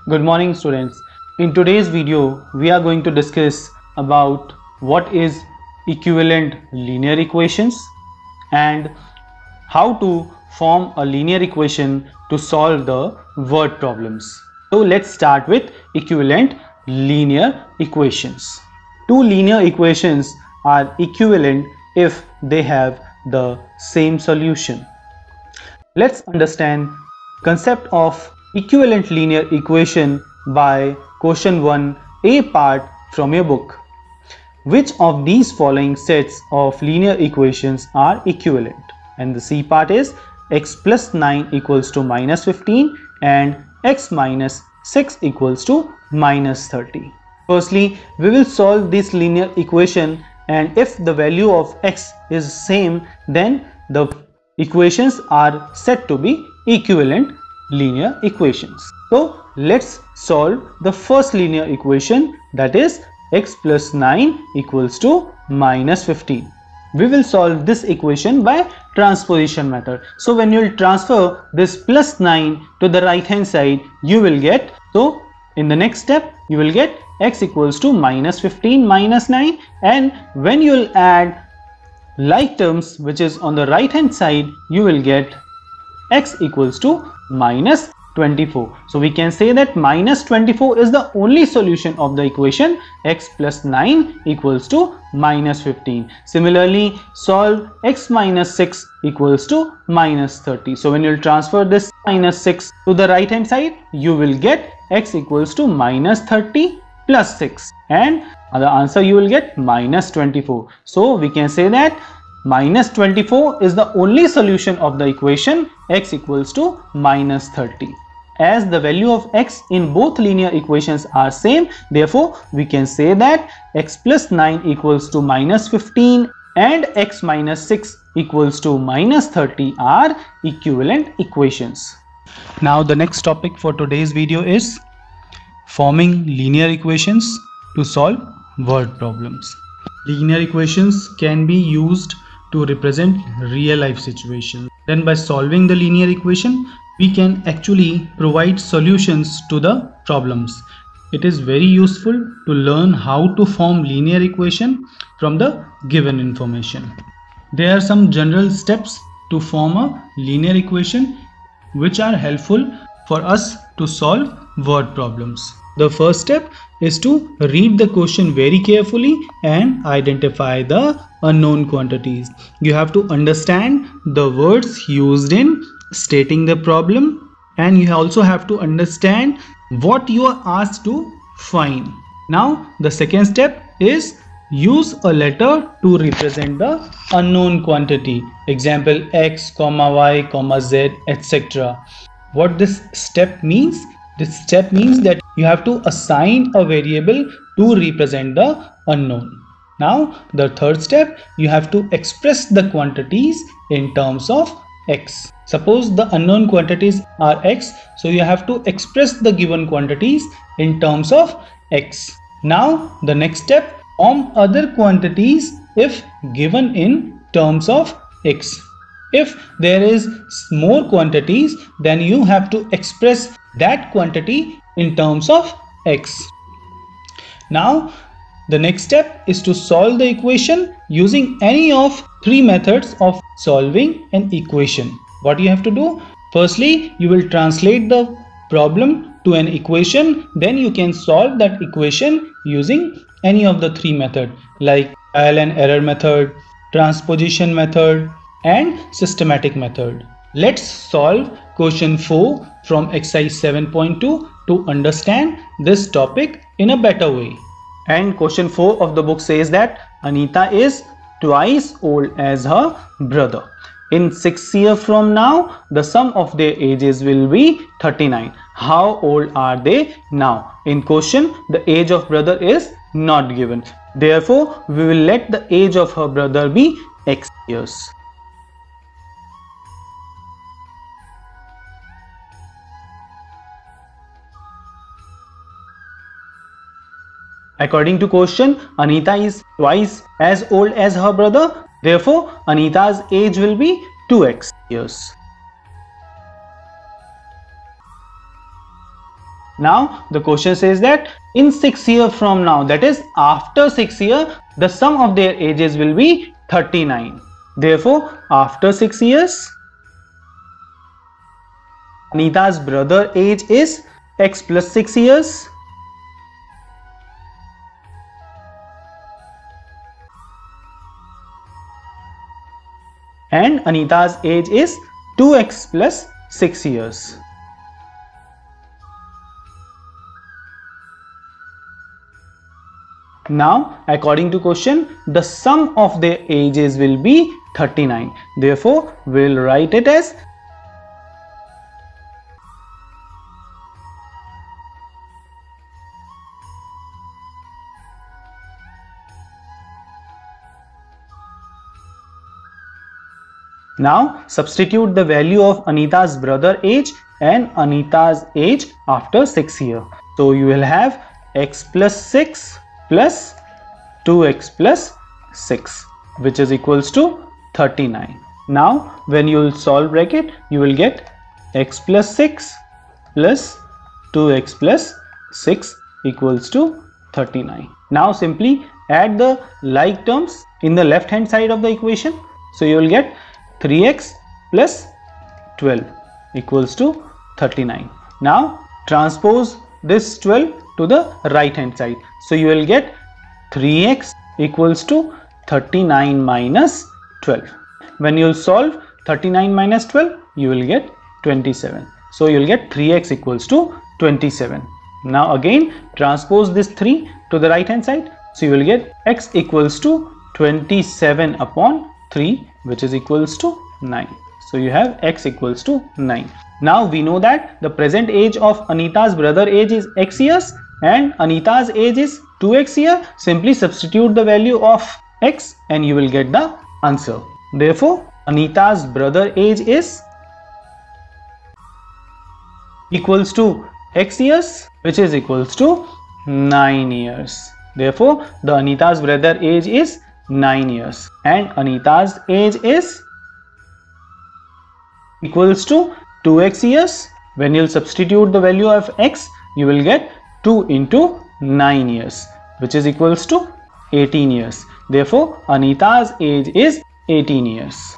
Good morning students. In today's video we are going to discuss about what is equivalent linear equations and how to form a linear equation to solve the word problems. So let's start with equivalent linear equations. Two linear equations are equivalent if they have the same solution. Let's understand concept of equivalent linear equation by question 1a part from your book. Which of these following sets of linear equations are equivalent? And the C part is x plus 9 equals to minus 15 and x minus 6 equals to minus 30. Firstly, we will solve this linear equation, and if the value of x is same, then the equations are said to be equivalent linear equations. So let's solve the first linear equation, that is x plus 9 equals to minus 15. We will solve this equation by transposition method. So when you will transfer this plus 9 to the right hand side, you will get, so in the next step you will get x equals to minus 15 minus 9, and when you will add like terms which is on the right hand side, you will get x equals to minus 24. So we can say that minus 24 is the only solution of the equation x plus 9 equals to minus 15. Similarly, solve x minus 6 equals to minus 30. So when you will transfer this minus 6 to the right hand side, you will get x equals to minus 30 plus 6, and the answer you will get minus 24. So we can say that minus 24 is the only solution of the equation x equals to minus 30. As the value of x in both linear equations are same, therefore we can say that x plus 9 equals to minus 15 and x minus 6 equals to minus 30 are equivalent equations. Now the next topic for today's video is forming linear equations to solve word problems. Linear equations can be used to represent real life situations. Then by solving the linear equation, we can actually provide solutions to the problems. It is very useful to learn how to form linear equation from the given information. There are some general steps to form a linear equation which are helpful for us to solve word problems. The first step is to read the question very carefully and identify the unknown quantities. You have to understand the words used in stating the problem, and you also have to understand what you are asked to find. Now the second step is use a letter to represent the unknown quantity. Example x, y, z, etc. What this step means? This step means that you have to assign a variable to represent the unknown. Now the third step, you have to express the quantities in terms of x. Suppose the unknown quantities are x, so you have to express the given quantities in terms of x. Now the next step, form other quantities if given in terms of x. If there is more quantities, then you have to express that quantity in terms of x. Now the next step is to solve the equation using any of three methods of solving an equation. What you have to do? Firstly, you will translate the problem to an equation, then you can solve that equation using any of the three methods like trial and error method, transposition method, and systematic method. Let's solve question 4 from exercise 7.2 to understand this topic in a better way. And question 4 of the book says that Anita is twice old as her brother. In 6 years from now, the sum of their ages will be 39. How old are they now? In question, the age of brother is not given. Therefore, we will let the age of her brother be x years. According to question, Anita is twice as old as her brother. Therefore, Anita's age will be 2x years. Now the question says that in 6 years from now, that is after 6 years, the sum of their ages will be 39. Therefore, after 6 years, Anita's brother age is x plus 6 years. And Anita's age is 2x plus 6 years. Now, according to question, the sum of their ages will be 39. Therefore, we'll write it as Now substitute the value of Anita's brother age and Anita's age after 6 years. So you will have x plus 6 plus 2x plus 6, which is equals to 39. Now when you will solve bracket, you will get x plus 6 plus 2x plus 6 equals to 39. Now simply add the like terms in the left hand side of the equation. So you will get 3x plus 12 equals to 39. Now transpose this 12 to the right hand side. So you will get 3x equals to 39 minus 12. When you will solve 39 minus 12, you will get 27. So you will get 3x equals to 27. Now again transpose this 3 to the right hand side. So you will get x equals to 27 upon 3, which is equals to 9. So you have x equals to 9. Now we know that the present age of Anita's brother age is x years and Anita's age is 2x year. Simply substitute the value of x and you will get the answer. Therefore, Anita's brother age is equals to x years, which is equals to 9 years. Therefore, the Anita's brother age is 9 years and Anita's age is equals to 2x years. When you will substitute the value of x, you will get 2 into 9 years, which is equals to 18 years. Therefore, Anita's age is 18 years.